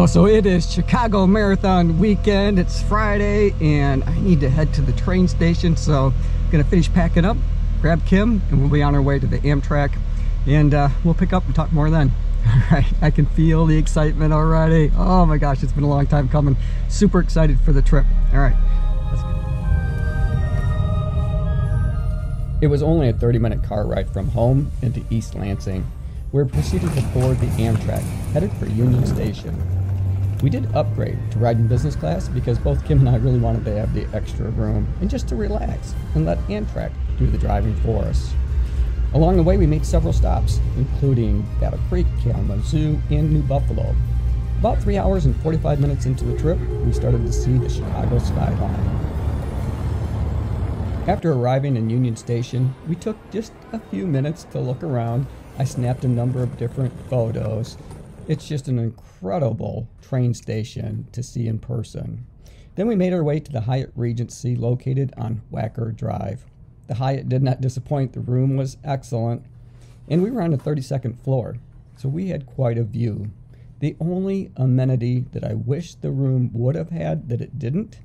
Oh, so it is Chicago Marathon weekend. It's Friday and I need to head to the train station. So I'm gonna finish packing up, grab Kim, and we'll be on our way to the Amtrak. And we'll pick up and talk more then. All right, I can feel the excitement already. Oh my gosh, it's been a long time coming. Super excited for the trip. All right, let's go. It was only a 30-minute car ride from home into East Lansing. We proceeded to board the Amtrak, headed for Union Station. We did upgrade to ride in business class because both Kim and I really wanted to have the extra room and just to relax and let Amtrak do the driving for us. Along the way, we made several stops, including Battle Creek, Kalamazoo, and New Buffalo. About 3 hours and 45 minutes into the trip, we started to see the Chicago skyline. After arriving in Union Station, we took just a few minutes to look around. I snapped a number of different photos. It's just an incredible train station to see in person. Then we made our way to the Hyatt Regency located on Wacker Drive. The Hyatt did not disappoint. The room was excellent. And we were on the 32nd floor, so we had quite a view. The only amenity that I wish the room would have had that it didn't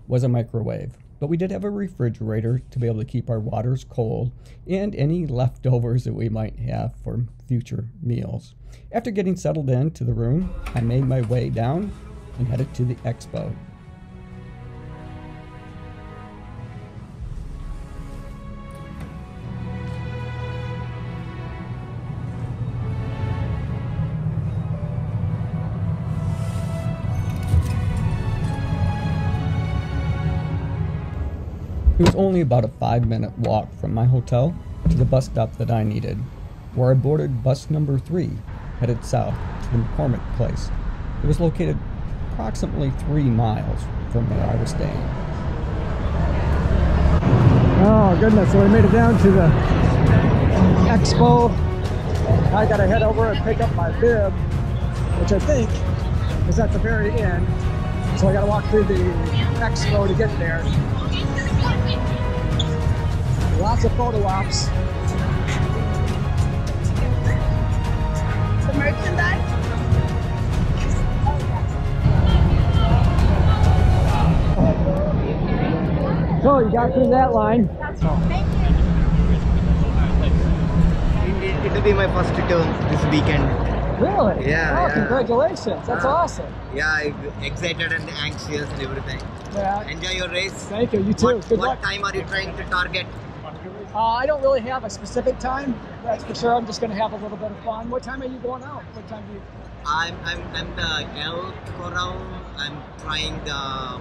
was a microwave. But we did have a refrigerator to be able to keep our waters cold and any leftovers that we might have for future meals. After getting settled into the room, I made my way down and headed to the Expo. It was only about a 5-minute walk from my hotel to the bus stop that I needed, where I boarded bus number 3, headed south to the McCormick Place. It was located approximately 3 miles from where I was staying. Oh goodness, so we made it down to the Expo. I gotta head over and pick up my bib, which I think is at the very end. So I gotta walk through the Expo to get there. Lots of photo ops. The merchandise? So you got through that line. Thank you. It will be my first return this weekend. Really? Yeah. Oh, yeah. Congratulations. That's awesome. Yeah, I'm excited and anxious and everything. Yeah. Enjoy your race. Thank you. You too. Good luck. What time are you trying to target? I don't really have a specific time. That's for sure. I'm just going to have a little bit of fun. What time are you going out? What time do you? I'm the Corral. I'm trying the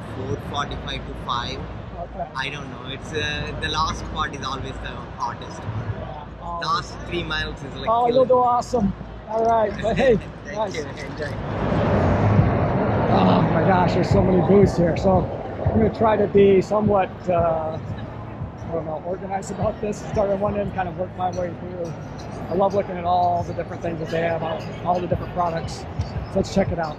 4:45 to 5. Okay. I don't know. It's the last part is always the hardest. Yeah, Last 3 miles is like. Oh, you'll do awesome. All right. But hey, Thank nice. you. Enjoy. Oh my gosh, there's so many booths here. So I'm going to try to be somewhat, I don't know, organized about this. Start at one end, kind of work my way through. I love looking at all the different things that they have, all the different products. So let's check it out.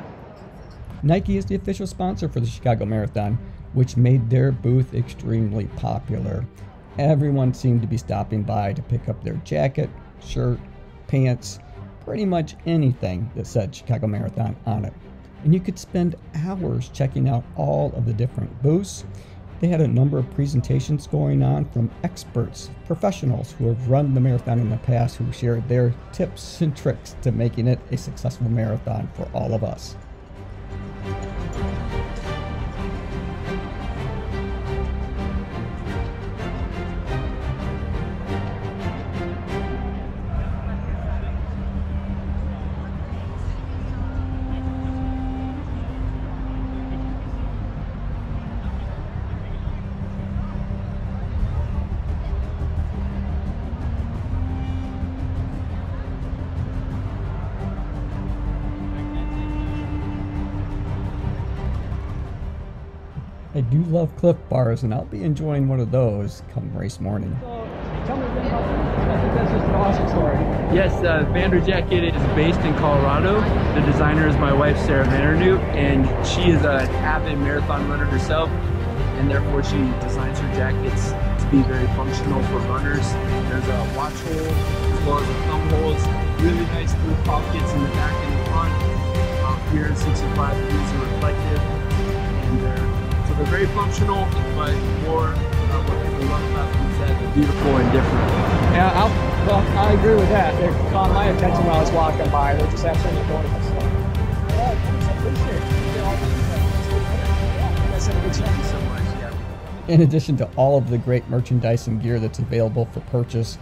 Nike is the official sponsor for the Chicago Marathon, which made their booth extremely popular. Everyone seemed to be stopping by to pick up their jacket, shirt, pants, pretty much anything that said Chicago Marathon on it. And you could spend hours checking out all of the different booths. They had a number of presentations going on from experts, professionals who have run the marathon in the past, who shared their tips and tricks to making it a successful marathon for all of us. I do love Cliff Bars, and I'll be enjoying one of those come race morning. So, tell me about I think that's just an awesome story. Yes, Vander Jacket is based in Colorado. The designer is my wife, Sarah Vandernoot, and she is an avid marathon runner herself, and therefore she designs her jackets to be very functional for runners. There's a watch hole as well as a thumb holes, really nice little pockets in the back and the front. 365 degrees of reflective, and so they're very functional, but more what people love about them is that they're beautiful and different. Yeah, well, I agree with that. They caught my attention when I was walking by. They just have so many beautiful stuff. Yeah, thanks, I appreciate it. Thank you so much. Yeah. In addition to all of the great merchandise and gear that's available for purchase,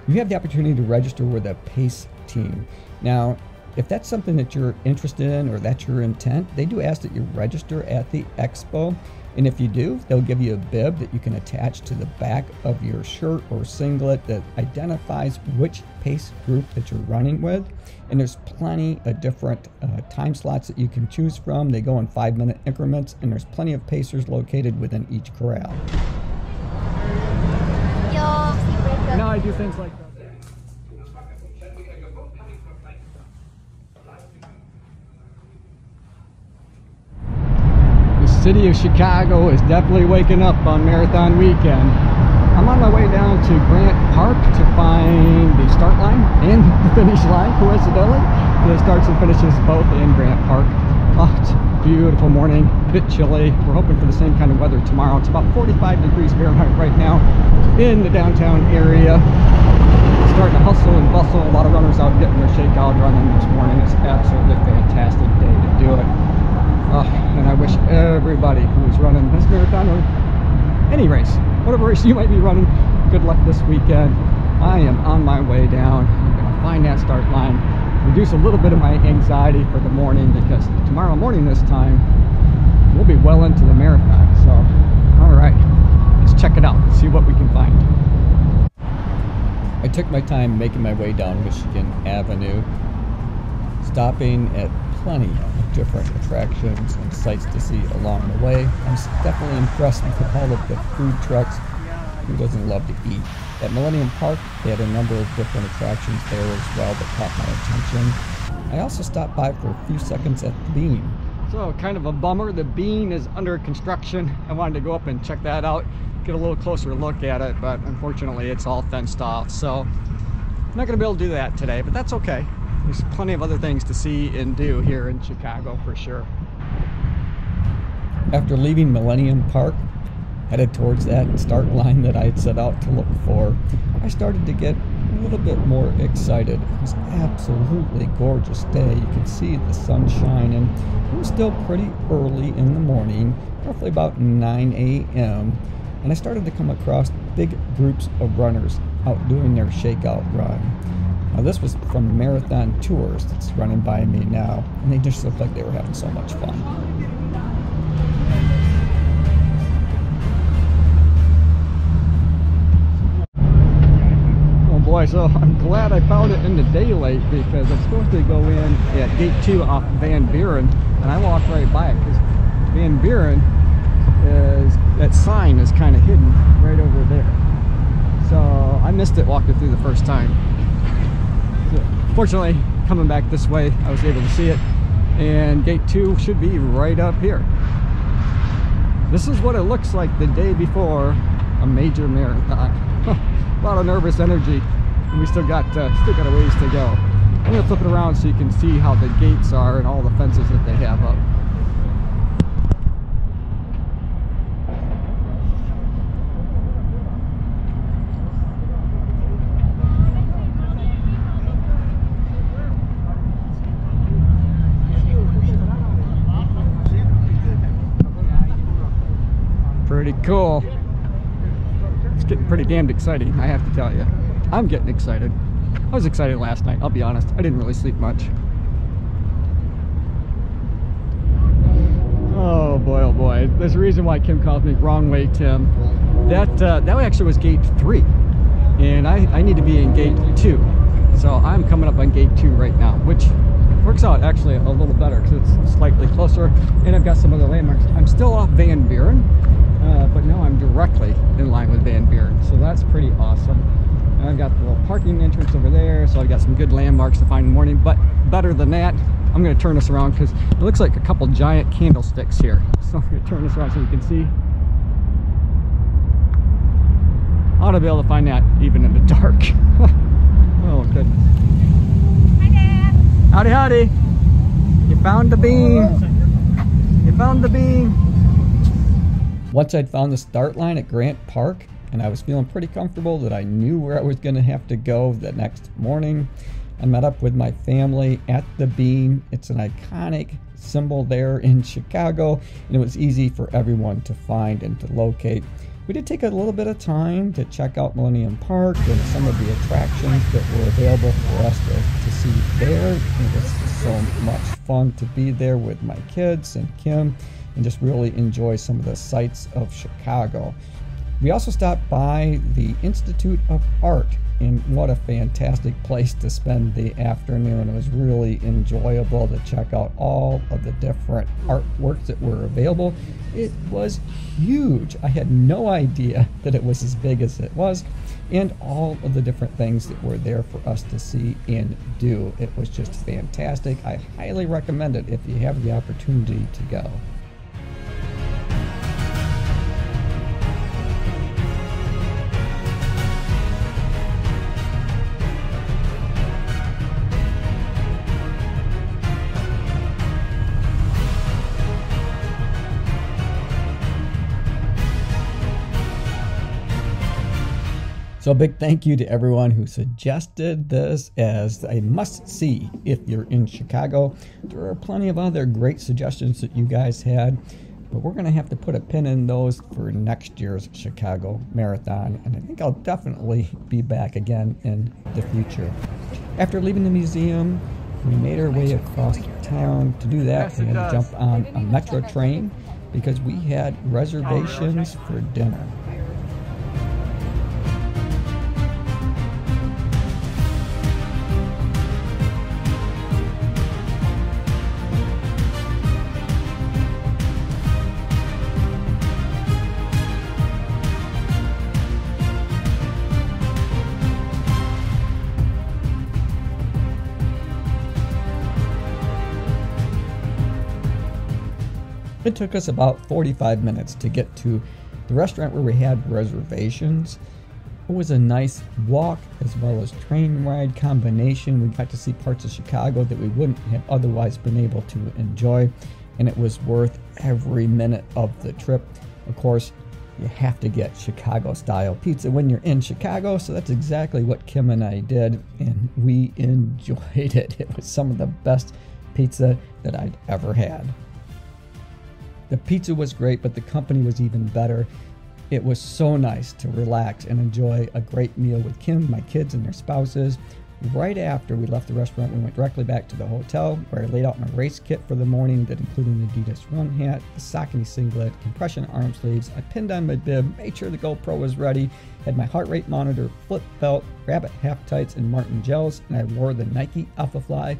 you have the opportunity to register with a PACE team. Now, if that's something that you're interested in or that's your intent, they do ask that you register at the Expo. And if you do, they'll give you a bib that you can attach to the back of your shirt or singlet that identifies which PACE group that you're running with. And there's plenty of different time slots that you can choose from. They go in 5-minute increments, and there's plenty of Pacers located within each corral. Now I do things like that. The city of Chicago is definitely waking up on Marathon weekend. I'm on my way down to Grant Park to find the start line and the finish line, coincidentally. The starts and finishes both in Grant Park. Oh, it's a beautiful morning, a bit chilly. We're hoping for the same kind of weather tomorrow. It's about 45 degrees Fahrenheit right now in the downtown area. Starting to hustle and bustle. A lot of runners out getting their shakeout running this morning. It's an absolutely fantastic day to do it. And I wish everybody who's running this marathon or any race, whatever race you might be running, good luck this weekend. I am on my way down. I'm going to find that start line, reduce a little bit of my anxiety for the morning, because tomorrow morning this time, we'll be well into the marathon. So, all right, let's check it out and see what we can find. I took my time making my way down Michigan Avenue, stopping at plenty of different attractions and sights to see along the way. I'm definitely impressed with all of the food trucks. Who doesn't love to eat? At Millennium Park, they had a number of different attractions there as well that caught my attention. I also stopped by for a few seconds at the Bean. So kind of a bummer, the Bean is under construction. I wanted to go up and check that out, get a little closer look at it, but unfortunately it's all fenced off. So I'm not gonna be able to do that today, but that's okay. There's plenty of other things to see and do here in Chicago for sure. After leaving Millennium Park, headed towards that start line that I had set out to look for, I started to get a little bit more excited. It was an absolutely gorgeous day. You could see the sun shining. It was still pretty early in the morning, roughly about 9 a.m. And I started to come across big groups of runners out doing their shakeout run. Now this was from Marathon Tours that's running by me now, and they just looked like they were having so much fun. Oh boy, so I'm glad I found it in the daylight, because I'm supposed to go in at gate 2 off Van Buren, and I walked right by it because Van Buren is, that sign is kind of hidden right over there. So I missed it walking through the first time. Fortunately, coming back this way, I was able to see it, and gate 2 should be right up here. This is what it looks like the day before a major marathon. A lot of nervous energy, and we still got a ways to go. I'm gonna flip it around so you can see how the gates are and all the fences that they have up. Pretty cool. It's getting pretty damned exciting, I have to tell you. I'm getting excited. I was excited last night, I'll be honest. I didn't really sleep much. Oh boy. There's a reason why Kim calls me wrong way, Tim. That actually was gate 3. And I need to be in gate 2. So I'm coming up on gate 2 right now, which works out actually a little better because it's slightly closer, and I've got some other landmarks. I'm still off Van Buren, but now I'm directly in line with Van Buren, so that's pretty awesome. And I've got the little parking entrance over there, so I've got some good landmarks to find in the morning. But better than that, I'm going to turn this around because it looks like a couple giant candlesticks here. So I'm going to turn this around so you can see. I ought to be able to find that even in the dark. Oh goodness. Hi, Dad. Howdy. You found the bean. You found the bean. Once I'd found the start line at Grant Park, and I was feeling pretty comfortable that I knew where I was going to have to go the next morning, I met up with my family at the Bean. It's an iconic symbol there in Chicago, and it was easy for everyone to find and to locate. We did take a little bit of time to check out Millennium Park and some of the attractions that were available for us to see there. It was so much fun to be there with my kids and Kim and just really enjoy some of the sights of Chicago. We also stopped by the Institute of Art, and what a fantastic place to spend the afternoon. It was really enjoyable to check out all of the different artworks that were available. It was huge. I had no idea that it was as big as it was, and all of the different things that were there for us to see and do. It was just fantastic. I highly recommend it if you have the opportunity to go. So a big thank you to everyone who suggested this as a must-see if you're in Chicago. There are plenty of other great suggestions that you guys had, but we're going to have to put a pin in those for next year's Chicago Marathon, and I think I'll definitely be back again in the future. After leaving the museum, we made our way across town. To do that, we had to jump on a metro train because we had reservations for dinner. It took us about 45 minutes to get to the restaurant where we had reservations. It was a nice walk as well as train ride combination. We got to see parts of Chicago that we wouldn't have otherwise been able to enjoy, and it was worth every minute of the trip. Of course, you have to get Chicago-style pizza when you're in Chicago, so that's exactly what Kim and I did, and we enjoyed it. It was some of the best pizza that I'd ever had. The pizza was great, but the company was even better. It was so nice to relax and enjoy a great meal with Kim, my kids, and their spouses. Right after we left the restaurant, we went directly back to the hotel where I laid out my race kit for the morning that included an Adidas run hat, a Saucony singlet, compression arm sleeves. I pinned on my bib, made sure the GoPro was ready, had my heart rate monitor, flip belt, rabbit half tights, and Martin gels, and I wore the Nike Alphafly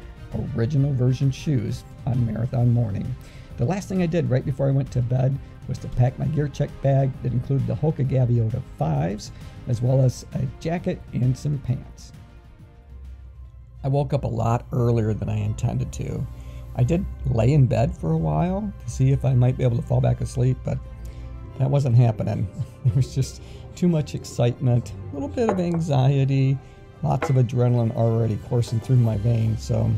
original version shoes on marathon morning. The last thing I did right before I went to bed was to pack my gear check bag that included the Hoka Gaviota 5s, as well as a jacket and some pants. I woke up a lot earlier than I intended to. I did lay in bed for a while to see if I might be able to fall back asleep, but that wasn't happening. There was just too much excitement, a little bit of anxiety, lots of adrenaline already coursing through my veins, so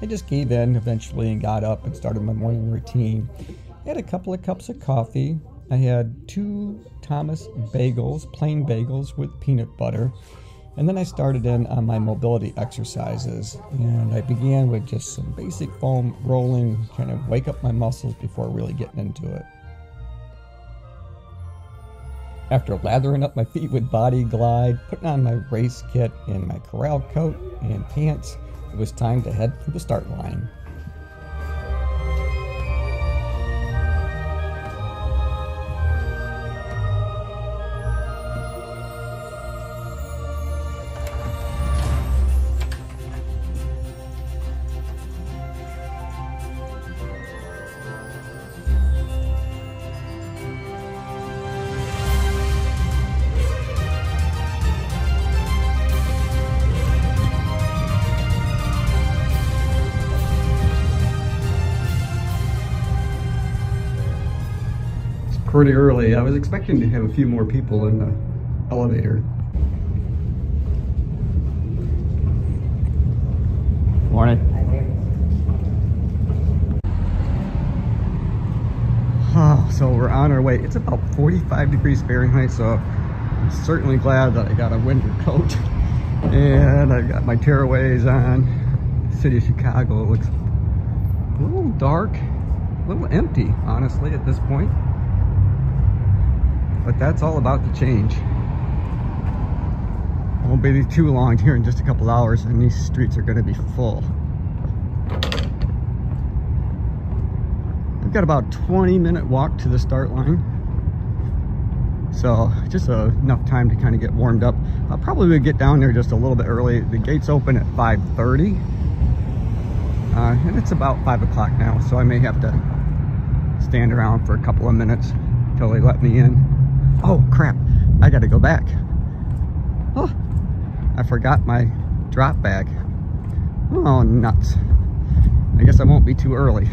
I just gave in eventually and got up and started my morning routine. I had a couple of cups of coffee. I had 2 Thomas bagels, plain bagels with peanut butter. And then I started in on my mobility exercises. And I began with just some basic foam rolling, trying to wake up my muscles before really getting into it. After lathering up my feet with Body Glide, putting on my race kit and my Corral coat and pants, it was time to head for the start line. Pretty early. I was expecting to have a few more people in the elevator. Morning. so we're on our way. It's about 45 degrees Fahrenheit, so I'm certainly glad that I got a winter coat. And I've got my tearaways on. City of Chicago looks a little dark, a little empty, honestly, at this point. But that's all about to change. It won't be too long here in just a couple hours, and these streets are going to be full. I've got about a 20-minute walk to the start line. So just enough time to kind of get warmed up. I'll probably get down there just a little bit early. The gates open at 5:30. And it's about 5 o'clock now, so I may have to stand around for a couple of minutes until they let me in. Oh crap, I gotta go back. Oh, I forgot my drop bag. Oh, nuts. I guess I won't be too early.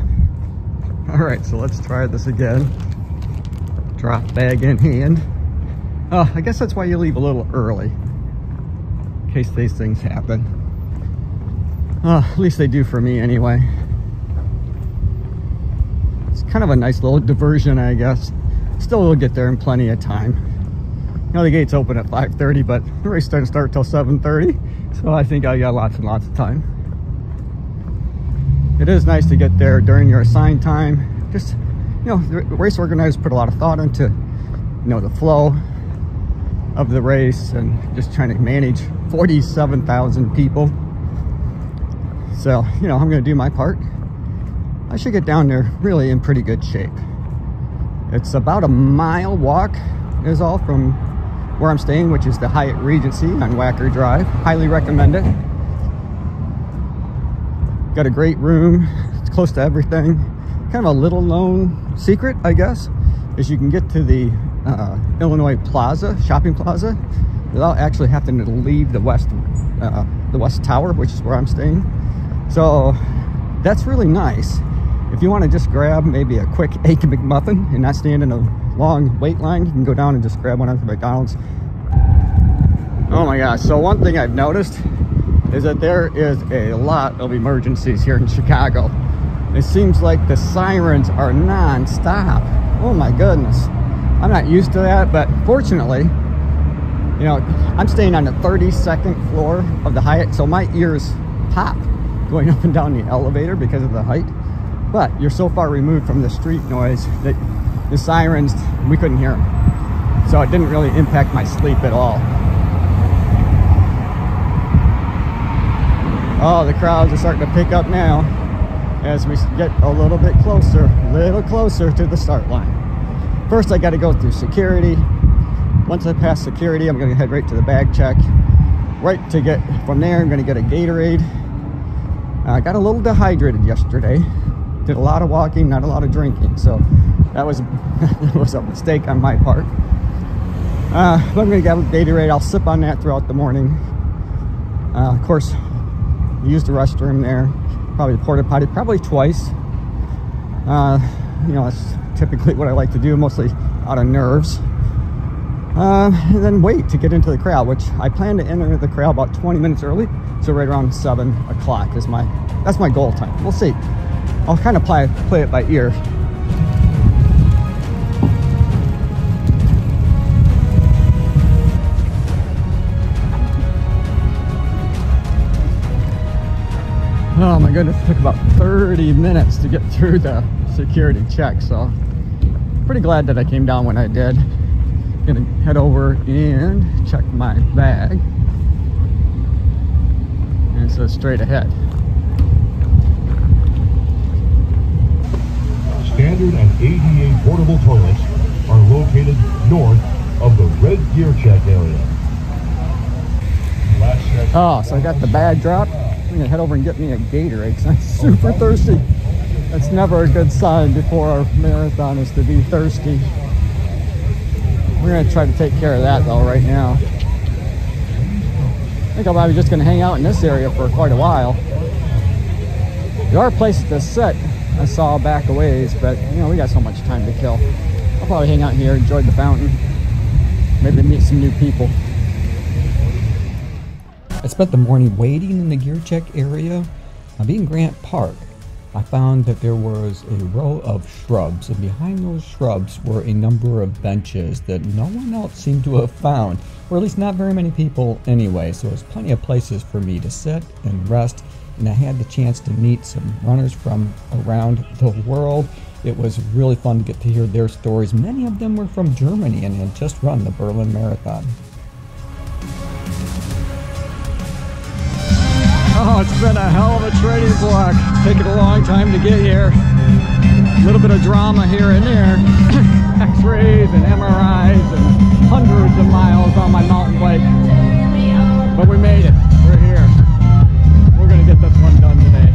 All right, so let's try this again. Drop bag in hand. Oh, I guess that's why you leave a little early, in case these things happen. At least they do for me anyway. It's kind of a nice little diversion, I guess. Still will get there in plenty of time. You know, the gates open at 5:30, but the race doesn't start till 7:30, so I think I got lots and lots of time. It is nice to get there during your assigned time. Just, you know, the race organizers put a lot of thought into, you know, the flow of the race and just trying to manage 47,000 people. So, you know, I'm going to do my part. I should get down there really in pretty good shape. It's about a mile walk is all from where I'm staying, which is the Hyatt Regency on Wacker Drive. Highly recommend it. Got a great room. It's close to everything. Kind of a little known secret, I guess, is you can get to the Illinois Plaza, shopping plaza, without actually having to leave the West Tower, which is where I'm staying. So that's really nice. If you want to just grab maybe a quick Egg McMuffin and not stand in a long wait line, you can go down and just grab one at the McDonald's. Oh my gosh, so one thing I've noticed is that there is a lot of emergencies here in Chicago. It seems like the sirens are non-stop. Oh my goodness. I'm not used to that, but fortunately, you know, I'm staying on the 32nd floor of the Hyatt, so my ears pop going up and down the elevator because of the height. But you're so far removed from the street noise that the sirens, we couldn't hear them. So it didn't really impact my sleep at all. Oh, the crowds are starting to pick up now as we get a little closer to the start line. First, I got to go through security. Once I pass security, I'm going to head right to the bag check. Right to get from there, I'm going to get a Gatorade. I got a little dehydrated yesterday. Did a lot of walking, not a lot of drinking, so that was a mistake on my part. But I'm going to get a Gatorade. I'll sip on that throughout the morning. Of course, use the restroom there. Probably the porta potty, probably twice. You know, that's typically what I like to do, mostly out of nerves. And then wait to get into the Corral, which I plan to enter the Corral about 20 minutes early, so right around 7 o'clock is that's my goal time. We'll see. I'll kind of play it by ear. Oh my goodness, it took about 30 minutes to get through the security check, so pretty glad that I came down when I did. Gonna head over and check my bag. And so straight ahead. Standard and ADA portable toilets are located north of the red gear check area. Oh, so I got the bag dropped. I'm gonna head over and get me a Gatorade because I'm super thirsty. That's never a good sign before our marathon is to be thirsty. We're gonna try to take care of that though right now. I think I'm probably just gonna hang out in this area for quite a while. There are places to sit, I saw back a ways, but you know, we got so much time to kill. I'll probably hang out here, enjoy the fountain, maybe meet some new people. I spent the morning waiting in the gear check area. I'll be in Grant Park. I found that there was a row of shrubs, and behind those shrubs were a number of benches that no one else seemed to have found, or at least not very many people anyway. So there's plenty of places for me to sit and rest, and I had the chance to meet some runners from around the world. It was really fun to get to hear their stories. Many of them were from Germany and had just run the Berlin Marathon. Oh, it's been a hell of a training block. Taken a long time to get here. A little bit of drama here and there. X-rays and MRIs and hundreds of miles on my mountain bike. But we made it. We're here. We're going to get this one done today.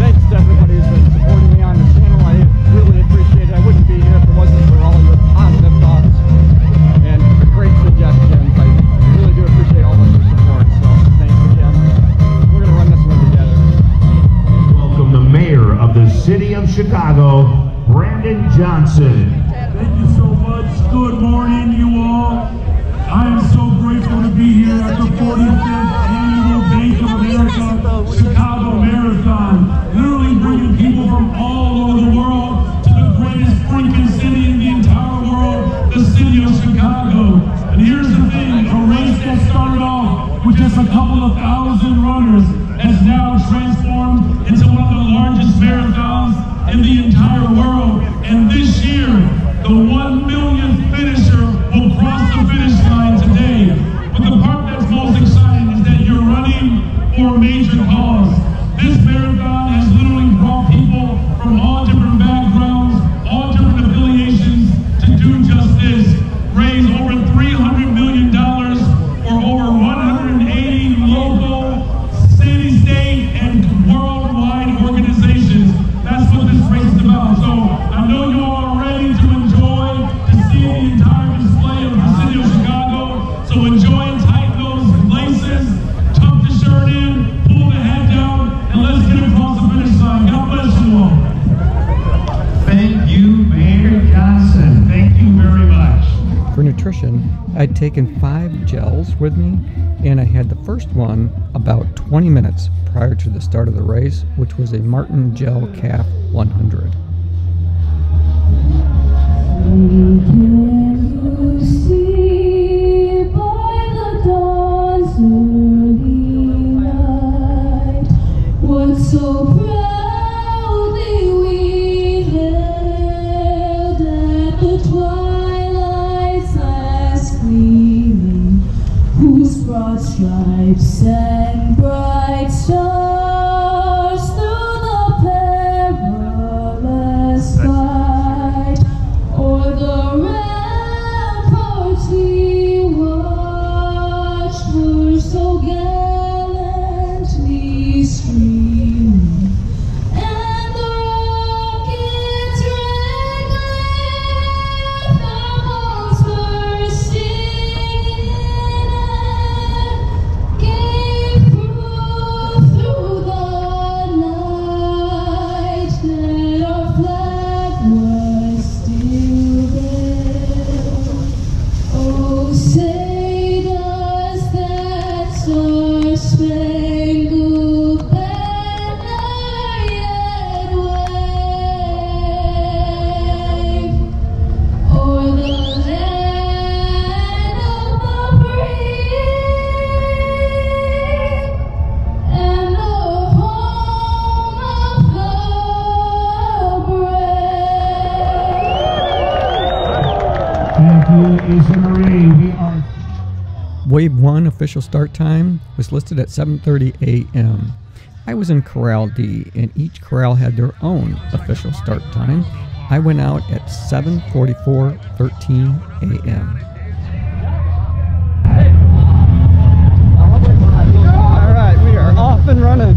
Thanks to everybody who's been supporting me on the channel. I really appreciate it. I wouldn't be here if it wasn't for all your positive thoughts and great suggestions. I really do appreciate all of your support. So thanks again. We're going to run this one together. Welcome the mayor of the city of Chicago, Brandon Johnson. Thank you so much. Good morning, you all. I am so grateful to be here at the 45th annual Bank of America Chicago Marathon. Literally bringing people from all over the world to the greatest freaking city in the entire world, the city of Chicago. And here's the thing, a race that started off with just a couple of thousand runners has now transformed into one of the largest marathons in the entire world. And this year, the 1 millionth finisher will cross the finish line today. But the part that's most exciting is that you're running for a major cause. This marathon has literally brought people from all different backgrounds, all different affiliations to do just this. Raise over $300 million for over 180 local, city, state, and worldwide organizations. That's what this race is about. So I know you all are ready to enjoy, to see the entire display of the city of Chicago. So enjoy and tighten those laces, tuck the shirt in, pull the hat down, and let's get across the finish line. God bless you all. Thank you, Mayor Johnson. Thank you very much. For nutrition, I'd taken 5 gels with me, and I had the first one about 20 minutes prior to the start of the race, which was a Martin Gel Calf 100. So proudly we held at the twilight's last gleaming, whose broad stripes and bright stars through the perilous fight o'er the ramparts we watched were so gallantly streaming. Wave 1 official start time was listed at 7:30 a.m. I was in Corral D, and each corral had their own official start time. I went out at 7:44:13 a.m. Alright, we are off and running.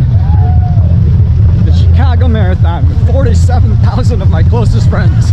The Chicago Marathon with 47,000 of my closest friends.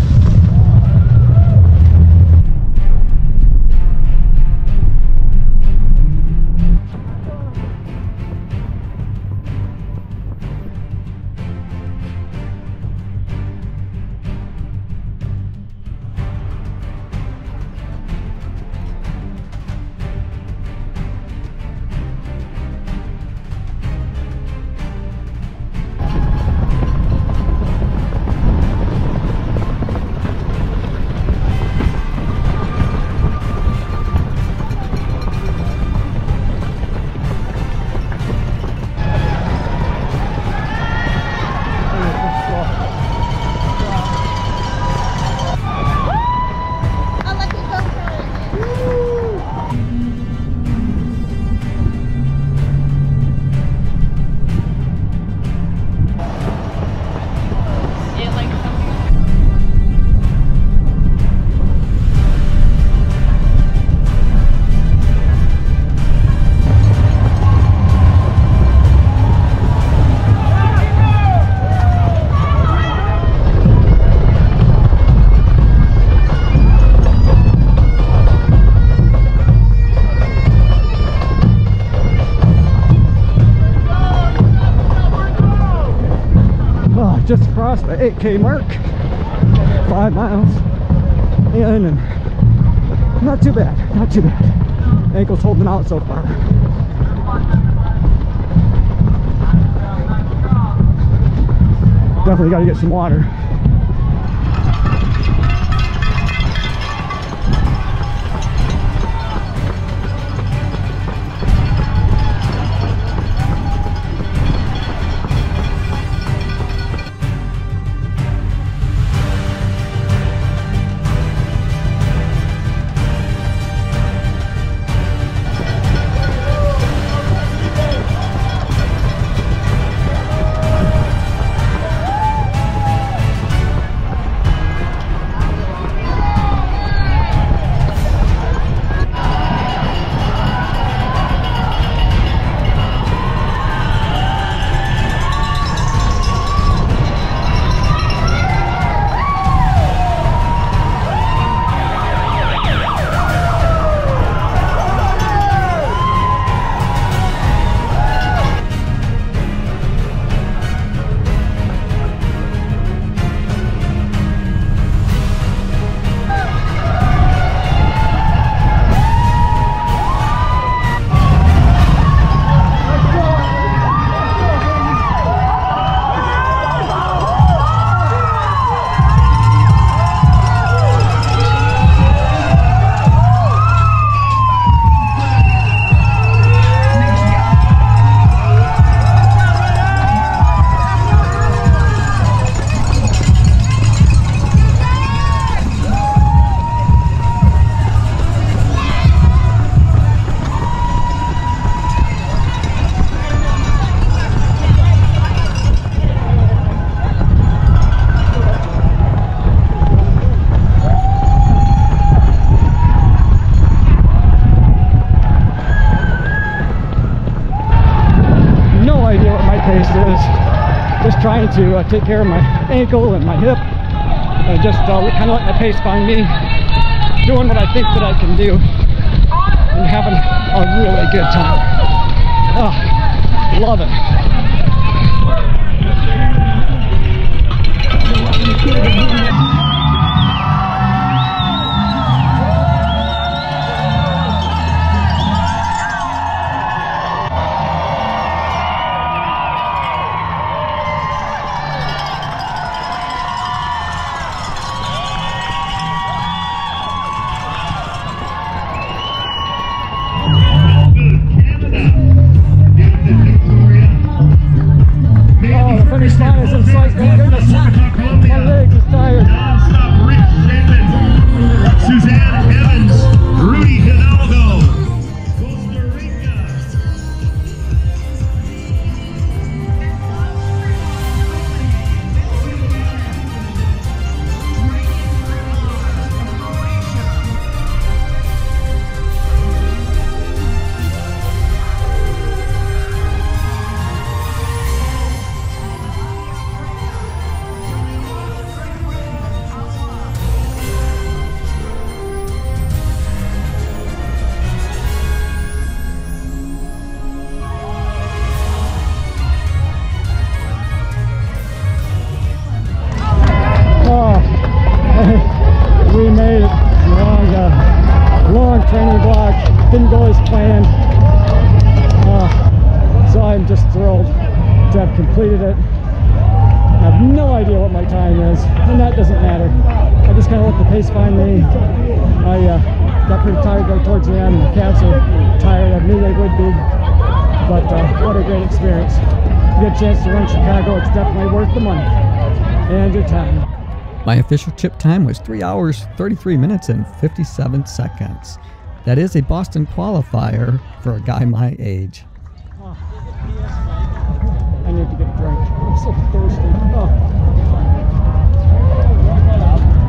just crossed the 8K mark. 5 miles in, and not too bad, not too bad. Ankle's holding out so far. Definitely got to get some water. Just trying to take care of my ankle and my hip, and just kind of let my pace find me, doing what I think that I can do, and having a really good time. Oh, love it. We made it. Long training block. Didn't go as planned. So I'm just thrilled to have completed it. I have no idea what my time is, and that doesn't matter. I just kind of let the pace find me. I got pretty tired there towards the end. The calves are tired. I knew they would be. But what a great experience. You get a chance to run Chicago, it's definitely worth the money and your time. My official chip time was 3 hours, 33 minutes, and 57 seconds. That is a Boston qualifier for a guy my age. I need to get a drink. I'm so thirsty.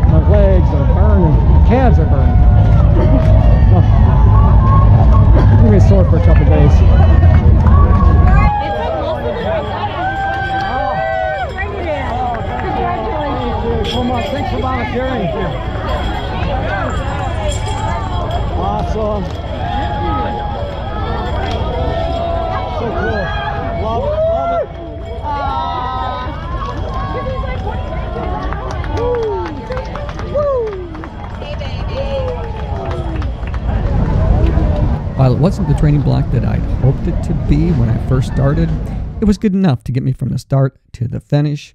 My legs are burning. My calves are burning. I'm going to be sore for a couple days. So much. Thanks for volunteering. Awesome. So cool. Love it. Love it. While it wasn't the training block that I'd hoped it to be when I first started, it was good enough to get me from the start to the finish.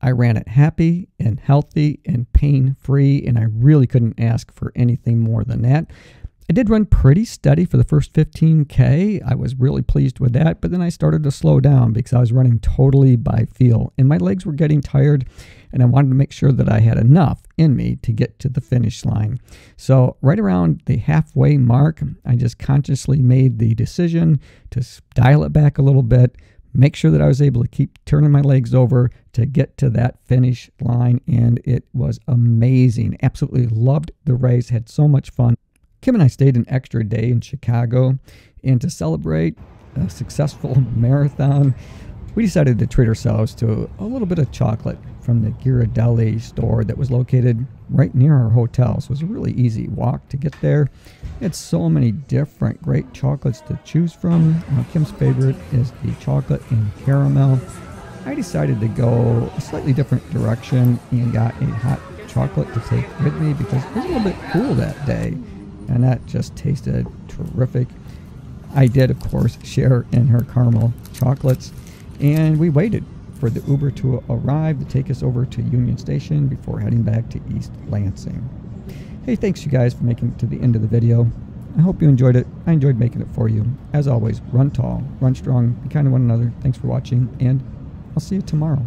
I ran it happy and healthy and pain-free, and I really couldn't ask for anything more than that. I did run pretty steady for the first 15K. I was really pleased with that, but then I started to slow down because I was running totally by feel, and my legs were getting tired, and I wanted to make sure that I had enough in me to get to the finish line. So right around the halfway mark, I just consciously made the decision to dial it back a little bit, make sure that I was able to keep turning my legs over to get to that finish line, and it was amazing. Absolutely loved the race, had so much fun. Kim and I stayed an extra day in Chicago, and to celebrate a successful marathon, we decided to treat ourselves to a little bit of chocolate from the GNARLY store that was located right near our hotel. So it was a really easy walk to get there. It had so many different great chocolates to choose from. Kim's favorite is the chocolate and caramel. I decided to go a slightly different direction and got a hot chocolate to take with me because it was a little bit cool that day, and that just tasted terrific. I did, of course, share in her caramel chocolates, and we waited for the Uber to arrive to take us over to Union Station before heading back to East Lansing. Hey, thanks you guys for making it to the end of the video. I hope you enjoyed it. I enjoyed making it for you. As always, run tall, run strong, be kind to one another. Thanks for watching, and I'll see you tomorrow.